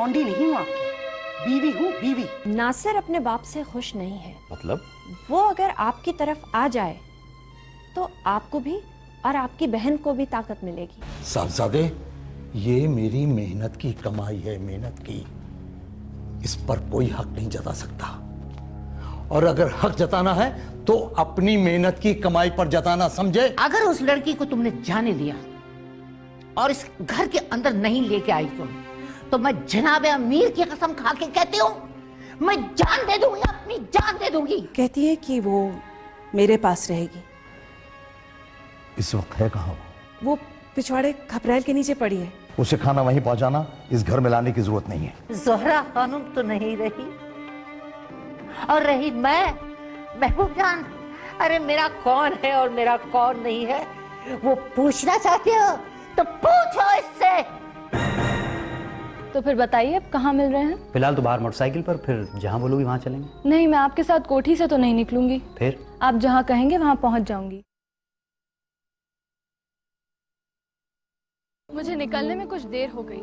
लौंडी नहीं हूँ आपकी, बीवी हूँ बीवी। नासिर अपने बाप से खुश नहीं है। मतलब? वो अगर आपकी तरफ आ जाए तो आपको भी और आपकी बहन को भी ताकत मिलेगी। साहबजादे, ये मेरी मेहनत की कमाई है, मेहनत की। इस पर कोई हक नहीं जता सकता, और अगर हक जताना है तो अपनी मेहनत की कमाई पर जताना, समझे? अगर उस लड़की को तुमने जाने लिया और इस घर के अंदर नहीं लेके आई तुम, तो मैं जनाब अमीर की कसम खा के कहती हूँ, मैं जान दे दूंगी, अपनी जान दे दूंगी। कहती है कि वो मेरे पास रहेगी। इस वक्त है कहाँ वो पिछवाड़े खपरेल के नीचे पड़ी है। उसे खाना वहीं पहुंचाना, इस घर में लाने की जरूरत नहीं है। ज़ोहरा खानम तो नहीं रही, और रही मैं, महबूब जान, अरे मेरा कौन है और मेरा कौन नहीं है वो पूछना चाहते हो तो पूछो इससे। तो फिर बताइए अब कहाँ मिल रहे हैं? फिलहाल तो बाहर मोटरसाइकिल पर, फिर जहाँ बोलोगी वहाँ चलेंगे। नहीं, मैं आपके साथ कोठी से तो नहीं निकलूंगी। फिर आप जहाँ कहेंगे वहाँ पहुँच जाऊंगी। मुझे निकलने में कुछ देर हो गई।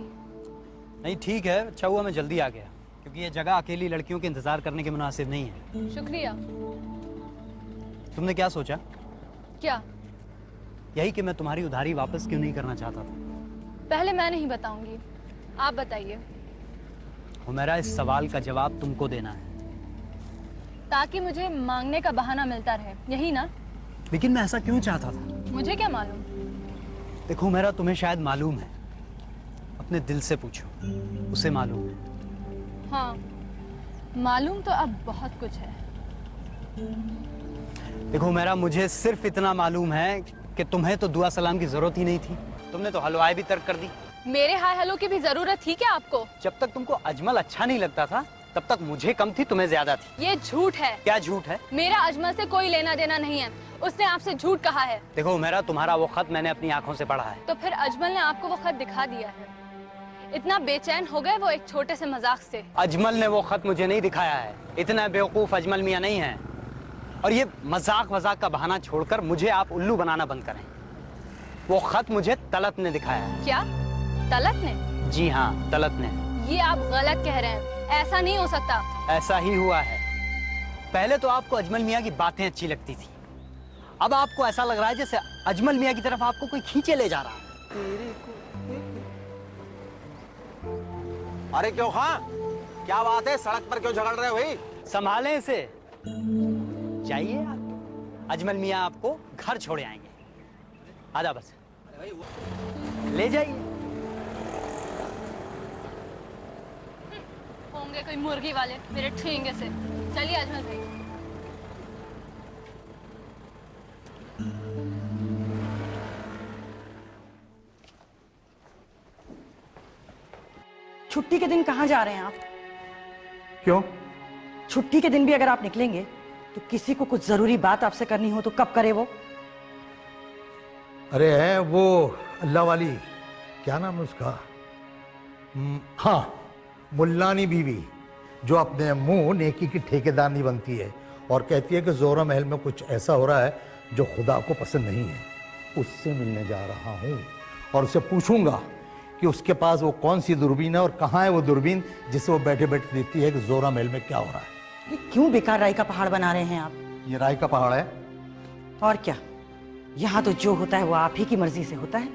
नहीं ठीक है, अच्छा हुआ मैं जल्दी आ गया, क्योंकि ये जगह अकेली लड़कियों के इंतजार करने के मुनासिब नहीं है। शुक्रिया। तुमने क्या सोचा? क्या? यही कि मैं तुम्हारी उधारी वापस क्यों नहीं करना चाहता था। पहले मैं नहीं बताऊंगी, आप बताइए। हुमैरा, इस सवाल का जवाब तुमको देना है। ताकि मुझे मांगने का बहाना मिलता रहे, यही ना? लेकिन मैं ऐसा क्यों चाहता था? मुझे क्या मालूम। देखो हुमैरा, तुम्हें शायद मालूम है, अपने दिल से पूछो, उसे मालूम है। हाँ, मालूम तो अब बहुत कुछ है। देखो हुमैरा, मुझे सिर्फ इतना मालूम है कि तुम्हें तो दुआ सलाम की जरूरत ही नहीं थी। तुमने तो हलवाई भी तर्क कर दी। मेरे हाय हेलो की भी जरूरत थी क्या आपको? जब तक तुमको अजमल अच्छा नहीं लगता था, तब तक मुझे कम थी, तुम्हें ज्यादा थी। ये झूठ है। क्या झूठ है? मेरा अजमल से कोई लेना देना नहीं है, उसने आपसे झूठ कहा है। देखो हुमैरा, तुम्हारा वो खत मैंने अपनी आंखों से पढ़ा है। तो फिर अजमल ने आपको वो खत दिखा दिया है। इतना बेचैन हो गए वो एक छोटे से मजाक से। अजमल ने वो खत मुझे नहीं दिखाया है, इतना बेवकूफ अजमल मियां नहीं है। और ये मजाक का बहाना छोड़कर मुझे आप उल्लू बनाना बंद करें। वो खत मुझे तलत ने दिखाया है। क्या? तलत ने? जी हाँ, तलत ने। ये आप गलत कह रहे हैं, ऐसा नहीं हो सकता। ऐसा ही हुआ है। पहले तो आपको अजमल मियां की बातें अच्छी लगती थी, अब आपको ऐसा लग रहा है जैसे अजमल मियां की तरफ आपको कोई खींचे ले जा रहा है। अरे क्यों खां, क्या बात है, सड़क पर क्यों झगड़ रहे हो भाई? संभालें इसे। जाइए आप, अजमल मियां आपको घर छोड़े आएंगे। आजा बस, ले जाइए। होंगे कोई मुर्गी वाले मेरे ठेंगे से। चलिए अजमल भाई। छुट्टी के दिन कहाँ जा रहे हैं आप? क्यों? छुट्टी के दिन भी अगर आप निकलेंगे तो किसी को कुछ जरूरी बात आपसे करनी हो तो कब करे वो? अरे है वो अल्लाह वाली, क्या नाम है उसका? हाँ, मुल्लानी बीवी, जो अपने मुंह नेकी की ठेकेदार नहीं बनती है और कहती है कि जोहरा महल में कुछ ऐसा हो रहा है जो खुदा को पसंद नहीं है। उससे मिलने जा रहा हूँ और उससे पूछूंगा कि उसके पास वो कौन सी दूरबीन है और कहाँ है वो दूरबीन जिससे वो बैठे बैठे देखती है कि जोहरा महल में क्या हो रहा है। ये क्यों बेकार राई का पहाड़ बना रहे हैं आप? ये राय का पहाड़ है। और क्या, यहाँ तो जो होता है वो आप ही की मर्जी से होता है।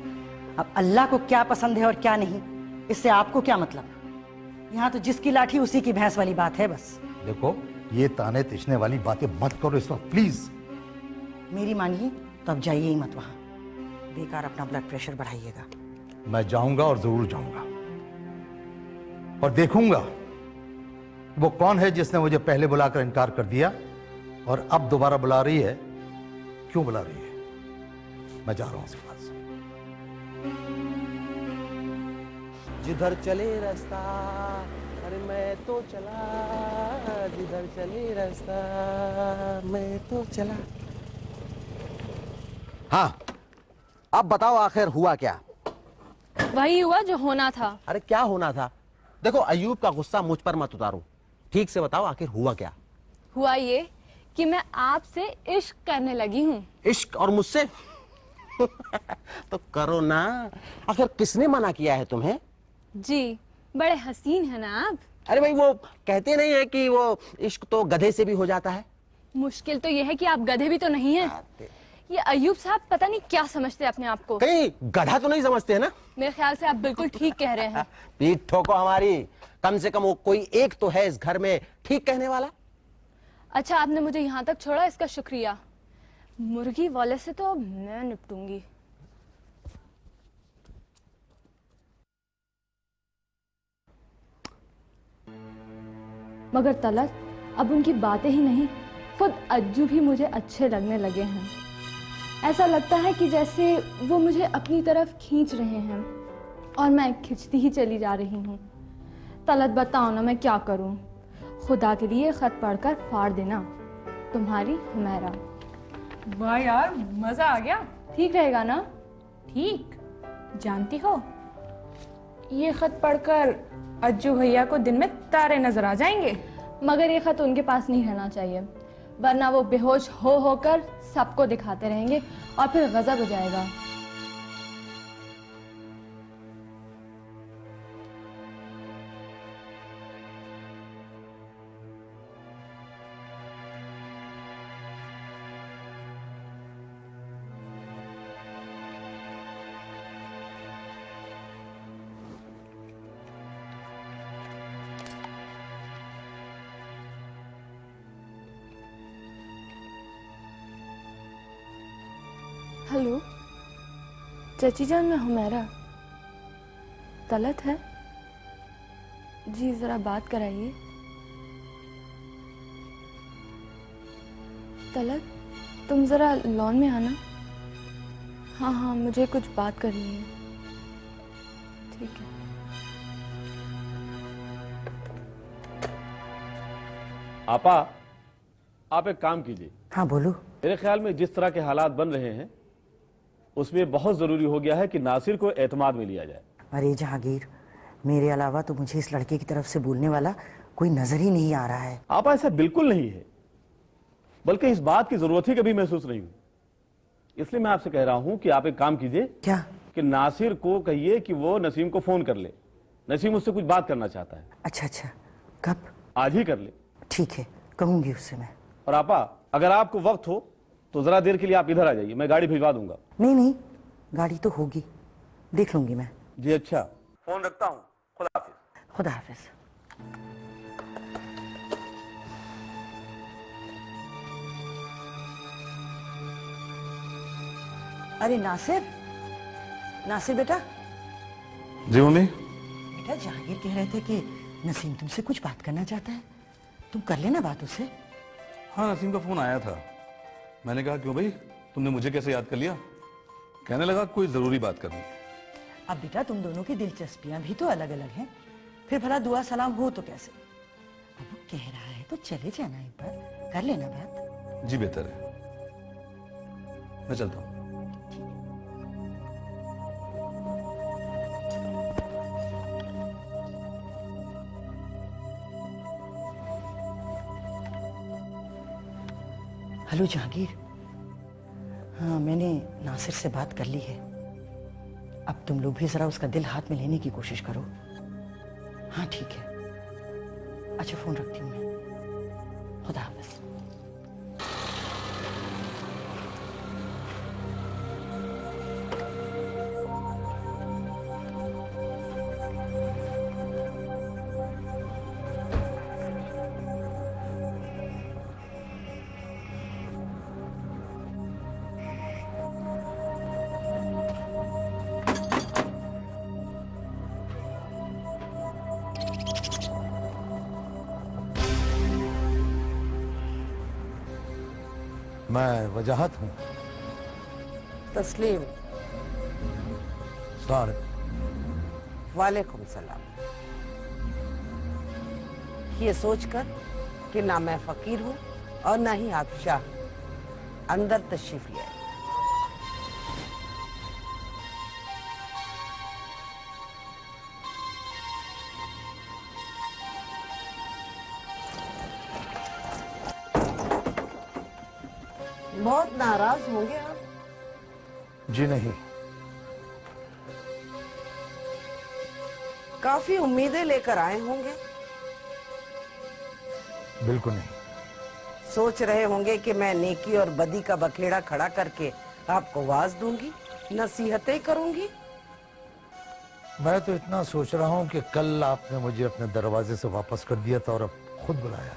अब अल्लाह को क्या पसंद है और क्या नहीं, इससे आपको क्या मतलब? यहाँ तो जिसकी लाठी उसी की भैंस वाली बात है बस। देखो, ये ताने तिछने वाली बातें मत करो इस वक्त प्लीज। मेरी मानिए तो अब जाइए ही मत वहाँ, बेकार अपना ब्लड प्रेशर बढ़ाइएगा। मैं जाऊंगा और जरूर जाऊंगा और देखूंगा वो कौन है जिसने मुझे पहले बुलाकर इनकार कर दिया और अब दोबारा बुला रही है। क्यों बुला रही है? मैं जा रहा हूं उसके पास। जिधर चले रास्ता, अरे मैं तो चला, जिधर चले रास्ता मैं तो चला। हाँ, अब बताओ आखिर हुआ क्या? वही हुआ जो होना था। अरे क्या होना था? देखो, अयूब का गुस्सा मुझ पर मत उतारो, ठीक से बताओ आखिर हुआ क्या? हुआ ये कि मैं आपसे इश्क करने लगी हूँ। इश्क? और मुझसे? तो करो ना, आखिर किसने मना किया है तुम्हें? जी, बड़े हसीन है ना आप। अरे भाई वो कहते नहीं है कि वो इश्क तो गधे से भी हो जाता है। मुश्किल तो ये है कि आप गधे भी तो नहीं हैं। ये अयूब साहब पता नहीं क्या समझते अपने आप को। कहीं गधा तो नहीं समझते है ना? मेरे ख्याल से आप बिल्कुल ठीक कह रहे हैं। पीठ ठोको हमारी, कम से कम वो कोई एक तो है इस घर में ठीक कहने वाला। अच्छा आपने मुझे यहाँ तक छोड़ा, इसका शुक्रिया। मुर्गी वाले से तो मैं निपटूंगी। मगर तलत, अब उनकी बातें ही नहीं, खुद अज्जू भी मुझे अच्छे लगने लगे हैं। ऐसा लगता है कि जैसे वो मुझे अपनी तरफ खींच रहे हैं और मैं खिंचती ही चली जा रही हूँ। तलत बताओ ना मैं क्या करूँ? खुदा के लिए खत पढ़कर फाड़ देना। तुम्हारी हुमैरा। वाह यार, मजा आ गया। ठीक रहेगा ना? ठीक, जानती हो ये खत पढ़कर अज्जू भैया को दिन में तारे नजर आ जाएंगे। मगर ये खत उनके पास नहीं रहना चाहिए, वरना वो बेहोश हो होकर सबको दिखाते रहेंगे और फिर गजब हो जाएगा। हेलो चाची जान, मैं हुमैरा। तलत है जी, जरा बात कराइए। तलत तुम जरा लॉन में आना। हाँ हाँ, मुझे कुछ बात करनी है। ठीक है। आपा, आप एक काम कीजिए। हाँ बोलो। मेरे ख्याल में जिस तरह के हालात बन रहे हैं उसमें बहुत जरूरी हो गया है कि नासिर को एतमाद में लिया जाए। अरे जहांगीर, मेरे अलावा तो मुझे इस लड़के की तरफ से बोलने वाला कोई नजर ही नहीं आ रहा है। आपा ऐसा बिल्कुल नहीं है, बल्कि इस बात की जरूरत ही कभी महसूस नहीं हुई। इसलिए मैं आपसे कह रहा हूं कि आप एक काम कीजिए। क्या? कि नासिर को कहिए कि वो नसीम को फोन कर ले। नसीम उससे कुछ बात करना चाहता है। अच्छा अच्छा, कब? आज ही कर ले। ठीक है, कहूंगी उससे मैं। और आपा, अगर आपको वक्त हो तो जरा देर के लिए आप इधर आ जाइए, मैं गाड़ी भिजवा दूंगा। नहीं नहीं, गाड़ी तो होगी, देख लूंगी मैं। जी अच्छा, फोन रखता हूँ। खुदा हाफिज। खुदा हाफिज। अरे नासिर, नासिर बेटा। जी मम्मी। बेटा जहांगीर कह रहे थे कि नसीम तुमसे कुछ बात करना चाहता है, तुम कर लेना बात उससे। हाँ, नसीम का फोन आया था। मैंने कहा क्यों भाई, तुमने मुझे कैसे याद कर लिया? कहने लगा कोई जरूरी बात करनी। अब बेटा तुम दोनों की दिलचस्पियां भी तो अलग अलग हैं, फिर भला दुआ सलाम हो तो कैसे? अब वो कह रहा है तो चले जाना, एक बार कर लेना बात। जी बेहतर है, मैं चलता हूँ। हेलो जहांगीर। हाँ, मैंने नासिर से बात कर ली है। अब तुम लोग भी जरा उसका दिल हाथ में लेने की कोशिश करो। हाँ ठीक है, अच्छा फोन रखती हूँ मैं। खुदा हाफिज। मैं वजाहत हूँ। तस्लीम। सर। वालेकुम सलाम। ये सोचकर कि ना मैं फकीर हूँ और ना ही आप शाह, अंदर तशरीफ ले आए। बहुत नाराज होंगे आप। जी नहीं। काफी उम्मीदें लेकर आए होंगे। बिल्कुल नहीं। सोच रहे होंगे कि मैं नेकी और बदी का बखेड़ा खड़ा करके आपको वाज दूंगी, नसीहतें करूंगी। मैं तो इतना सोच रहा हूं कि कल आपने मुझे अपने दरवाजे से वापस कर दिया था और अब खुद बुलाया।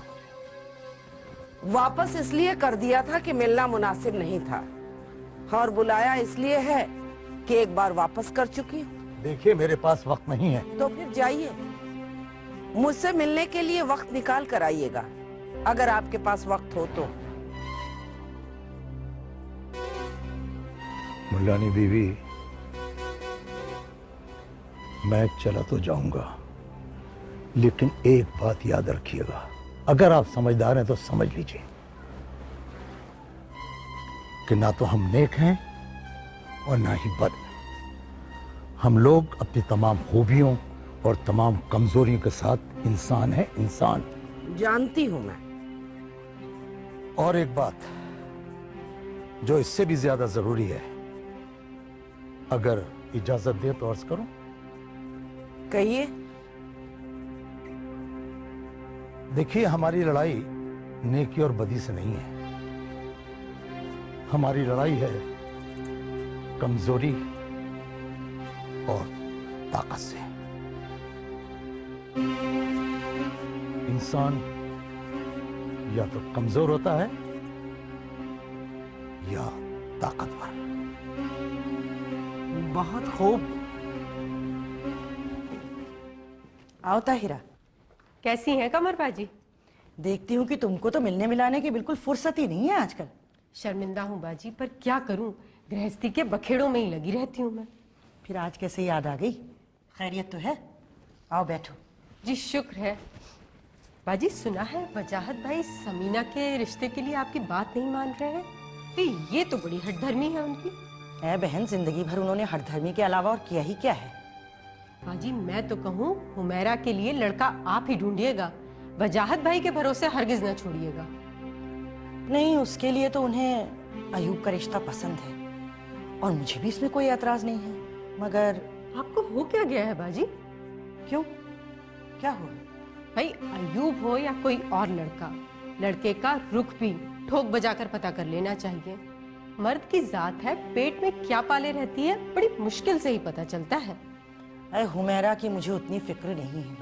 वापस इसलिए कर दिया था कि मिलना मुनासिब नहीं था, और बुलाया इसलिए है कि एक बार वापस कर चुकी हूं। देखिए, मेरे पास वक्त नहीं है। तो फिर जाइए, मुझसे मिलने के लिए वक्त निकाल कर आइएगा, अगर आपके पास वक्त हो तो। मुल्लानी बीवी, मैं चला तो जाऊंगा, लेकिन एक बात याद रखिएगा, अगर आप समझदार हैं तो समझ लीजिए कि ना तो हम नेक हैं और ना ही बद। हम लोग अपनी तमाम खूबियों और तमाम कमजोरियों के साथ इंसान हैं, इंसान। जानती हूं मैं। और एक बात जो इससे भी ज्यादा जरूरी है, अगर इजाजत दे तो अर्ज करूं। कहिए। देखिए, हमारी लड़ाई नेकी और बदी से नहीं है। हमारी लड़ाई है कमजोरी और ताकत से। इंसान या तो कमजोर होता है या ताकतवर। बहुत खूब। आओ ताहिरा। कैसी हैं कमर बाजी? देखती हूँ कि तुमको तो मिलने मिलाने की बिल्कुल फुर्सत ही नहीं है आजकल। शर्मिंदा हूँ बाजी, पर क्या करूँ, गृहस्थी के बखेड़ों में ही लगी रहती हूँ मैं। फिर आज कैसे याद आ गई? खैरियत तो है? आओ बैठो। जी शुक्र है। बाजी, सुना है वजाहत भाई समीना के रिश्ते के लिए आपकी बात नहीं मान रहे हैं। ये तो बड़ी हठधर्मी है उनकी। ऐ बहन, जिंदगी भर उन्होंने हठधर्मी के अलावा और किया ही क्या है? बाजी, मैं तो कहूँ हुमैरा के लिए लड़का आप ही ढूंढिएगा, वजाहत भाई के भरोसे हरगिज न छोड़िएगा। नहीं, उसके लिए तो उन्हें अयूब का रिश्ता पसंद है और मुझे भी इसमें कोई एतराज नहीं है। मगर आपको हो क्या गया है बाजी? क्यों, क्या हुआ? भाई, अयूब हो या कोई और लड़का, लड़के का रुख भी ठोक बजाकर पता कर लेना चाहिए। मर्द की जात है, पेट में क्या पाले रहती है बड़ी मुश्किल से ही पता चलता है। अरे हुमैरा की मुझे उतनी फिक्र नहीं है,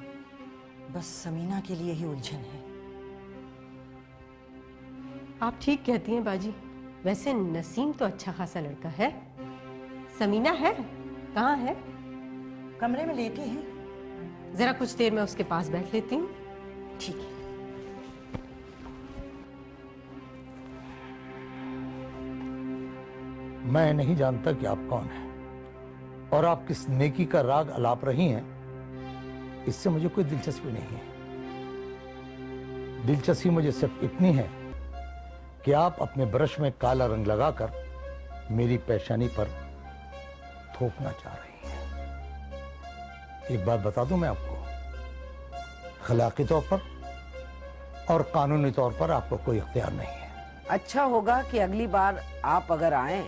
बस समीना के लिए ही उलझन है। आप ठीक कहती हैं बाजी। वैसे नसीम तो अच्छा खासा लड़का है। समीना है कहाँ है? कमरे में लेटी है। जरा कुछ देर में उसके पास बैठ लेती हूँ। ठीक है। मैं नहीं जानता कि आप कौन हैं और आप किस नेकी का राग अलाप रही हैं, इससे मुझे कोई दिलचस्पी नहीं है। दिलचस्पी मुझे सिर्फ इतनी है कि आप अपने ब्रश में काला रंग लगाकर मेरी पेशानी पर थोपना चाह रही हैं। एक बात बता दूं मैं आपको, अखलाकी तौर पर और कानूनी तौर पर आपको कोई इख्तियार नहीं है। अच्छा होगा कि अगली बार आप अगर आए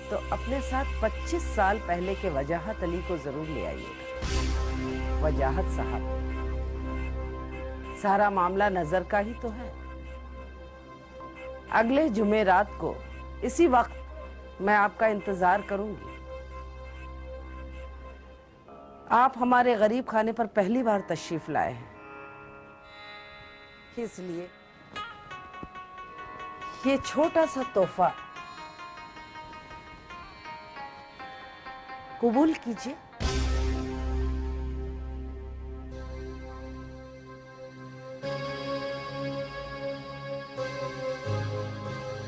तो अपने साथ 25 साल पहले के वजाहत अली को जरूर ले आइएगा। वजाहत साहब, सारा मामला नजर का ही तो है। अगले जुमे रात को इसी वक्त मैं आपका इंतजार करूंगी। आप हमारे गरीब खाने पर पहली बार तशरीफ लाए हैं, इसलिए ये छोटा सा तोहफा कबूल कीजिए।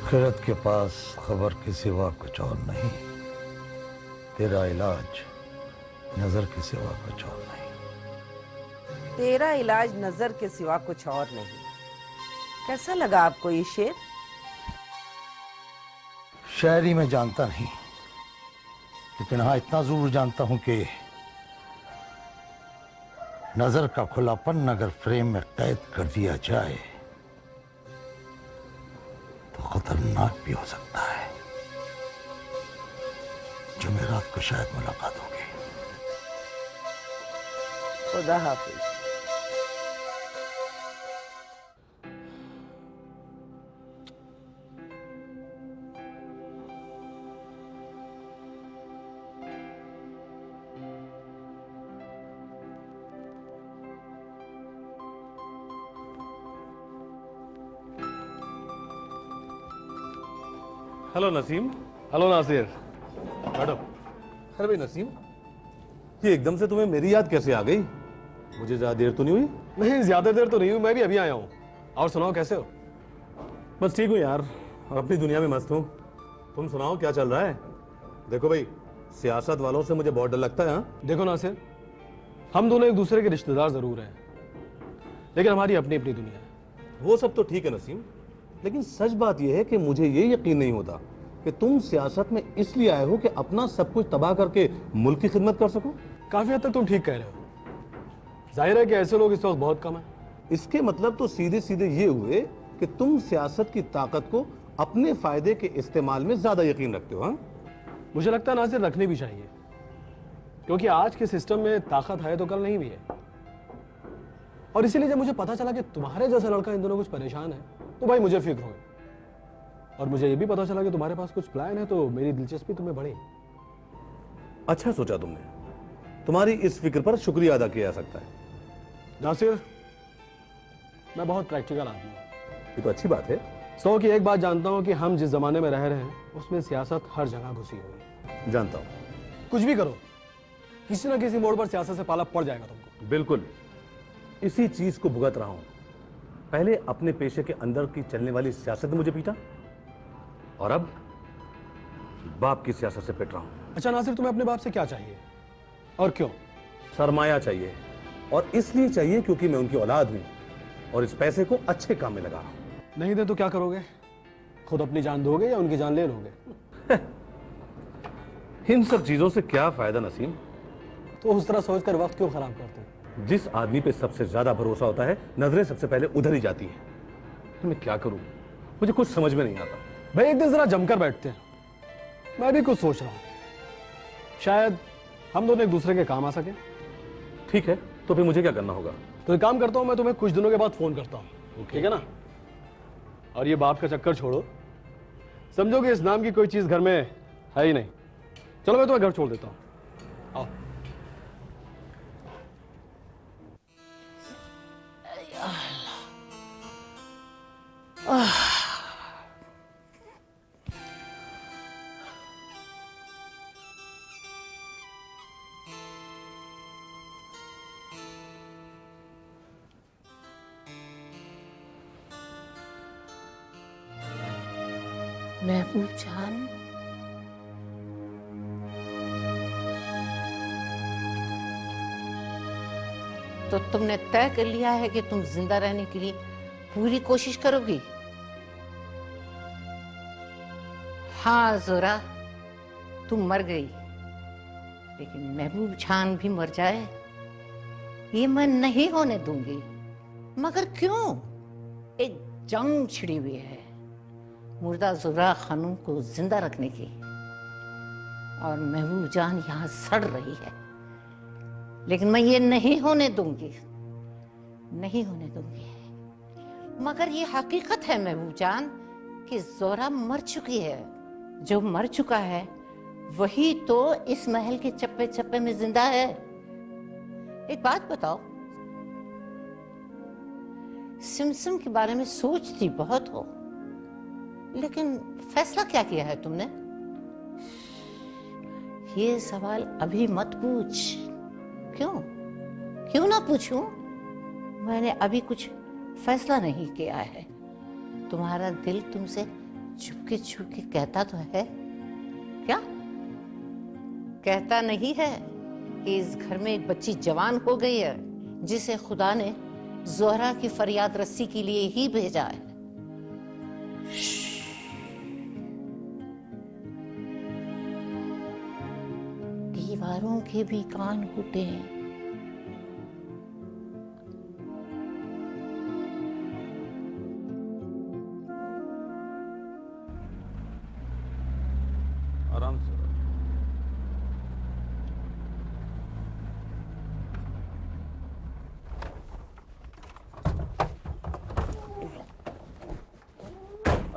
खिरत के पास खबर के सिवा कुछ और नहीं, तेरा इलाज नजर के सिवा कुछ और नहीं। तेरा इलाज नजर के सिवा कुछ और नहीं। कैसा लगा आपको ये शेर? शायरी में जानता नहीं, लेकिन हाँ इतना जरूर जानता हूं कि नजर का खुलापन अगर फ्रेम में कैद कर दिया जाए तो खतरनाक भी हो सकता है। जुमेरात को शायद मुलाकात होगी। खुदा हाफिज। Hello Naseem. Hello Nasir. Madam. अरे भाई नसीम, ये एकदम से तुम्हें मेरी याद कैसे आ गई? मुझे ज्यादा देर तो नहीं हुई? नहीं, ज्यादा देर तो नहीं हुई, मैं भी अभी आया हूँ। और सुनाओ, कैसे हो? बस ठीक हूँ यार, और अपनी दुनिया में मस्त हूँ। तुम सुनाओ, क्या चल रहा है? देखो भाई, सियासत वालों से मुझे बहुत डर लगता है। हाँ, देखो नासिर, हम दोनों एक दूसरे के रिश्तेदार जरूर हैं, लेकिन हमारी अपनी अपनी दुनिया है। वो सब तो ठीक है नसीम, लेकिन सच बात यह है कि मुझे ये यकीन नहीं होता कि तुम सियासत में इसलिए आए हो कि अपना सब कुछ तबाह करके मुल्क की खिदमत कर सको। काफी हद तक तुम ठीक कह रहे हो। जाहिर है कि ऐसे लोग इस वक्त बहुत कम हैं। इसके मतलब तो सीधे सीधे ये हुए कि तुम सियासत की ताकत को अपने फायदे के इस्तेमाल में ज्यादा यकीन रखते हो। हाँ, मुझे लगता है नासिर, रखनी भी चाहिए, क्योंकि आज के सिस्टम में ताकत है तो कल नहीं भी है। और इसीलिए जब मुझे पता चला कि तुम्हारे जैसा लड़का इन दोनों कुछ परेशान है, तो भाई मुझे फिक्र हुई। और मुझे ये भी पता चला कि तुम्हारे पास कुछ प्लान है, तो मेरी दिलचस्पी तुम्हें बढ़ी। अच्छा सोचा तुमने। तुम्हारी इस फिक्र पर शुक्रिया अदा किया जा सकता है। नासिर, मैं बहुत प्रैक्टिकल आदमी हूँ। ये तो अच्छी बात है। सो की एक बात जानता हूँ कि हम जिस जमाने में रह रहे हैं उसमें सियासत हर जगह घुसी हुई है। जानता हूँ। कुछ भी करो, किसी ना किसी मोड़ पर सियासत से पाला पड़ जाएगा तुमको। बिल्कुल, इसी चीज को भुगत रहा हूं। पहले अपने पेशे के अंदर की चलने वाली सियासत ने मुझे पीटा, और अब बाप की सियासत से पिट रहा हूं। अच्छा नासिर, तुम्हें अपने बाप से क्या चाहिए और क्यों? सरमाया चाहिए, और इसलिए चाहिए क्योंकि मैं उनकी औलाद हूं और इस पैसे को अच्छे काम में लगा रहा हूं। नहीं दे तो क्या करोगे? खुद अपनी जान दोगे या उनकी जान ले लोगे? इन सब चीजों से क्या फायदा नसीम? तो उस तरह सोचकर वक्त क्यों खराब करते हो? जिस आदमी पे सबसे ज्यादा भरोसा होता है, नजरें सबसे पहले उधर ही जाती है। मैं क्या करूं, मुझे कुछ समझ में नहीं आता। भाई एक दिन जरा जमकर बैठते हैं, मैं भी कुछ सोच रहा हूं, शायद हम दोनों एक दूसरे के काम आ सके। ठीक है, तो फिर मुझे क्या करना होगा? तो एक काम करता हूं, मैं तुम्हें कुछ दिनों के बाद फोन करता हूं, ठीक है ना? और ये बाप का चक्कर छोड़ो, समझो कि इस नाम की कोई चीज घर में है ही नहीं। चलो मैं तुम्हें घर छोड़ देता हूं, आओ। महबूब जान, तो तुमने तय कर लिया है कि तुम जिंदा रहने के लिए पूरी कोशिश करोगी? हाँ जोरा, तुम मर गई, लेकिन महबूब जान भी मर जाए ये मैं नहीं होने दूंगी। मगर क्यों? एक जंग छिड़ी हुई है मुर्दा जोरा खानूम को जिंदा रखने की, और महबूब जान यहाँ सड़ रही है, लेकिन मैं ये नहीं होने दूंगी, नहीं होने दूंगी। मगर ये हकीकत है महबूब जान कि जोरा मर चुकी है। जो मर चुका है वही तो इस महल के चप्पे चप्पे में जिंदा है। एक बात बताओ, सिमसिम के बारे में सोचती बहुत हो, लेकिन फैसला क्या किया है तुमने? ये सवाल अभी मत पूछ। क्यों? क्यों ना पूछूं? मैंने अभी कुछ फैसला नहीं किया है। तुम्हारा दिल तुमसे चुपके चुपके कहता तो है क्या? कहता नहीं है कि इस घर में एक बच्ची जवान हो गई है जिसे खुदा ने जोहरा की फरियाद रस्सी के लिए ही भेजा है। दीवारों के भी कान फूटे हैं। आराम से। हाँ,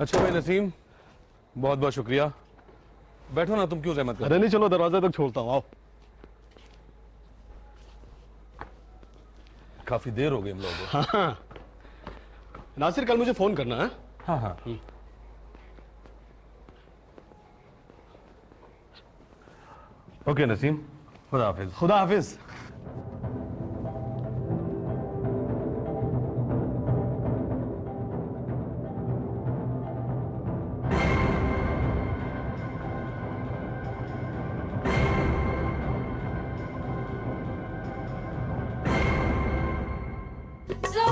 अच्छा भाई नसीम, बहुत बहुत शुक्रिया। बैठो ना, तुम क्यों जहमत कर अरे नहीं, चलो दरवाजे तक छोड़ता हूँ, आओ। काफी देर हो गई हम लोगों को। हाँ नासिर, कल मुझे फोन करना है। हाँ हाँ। ओके नसीम, खुदा हाफिज। खुदा हाफिज। So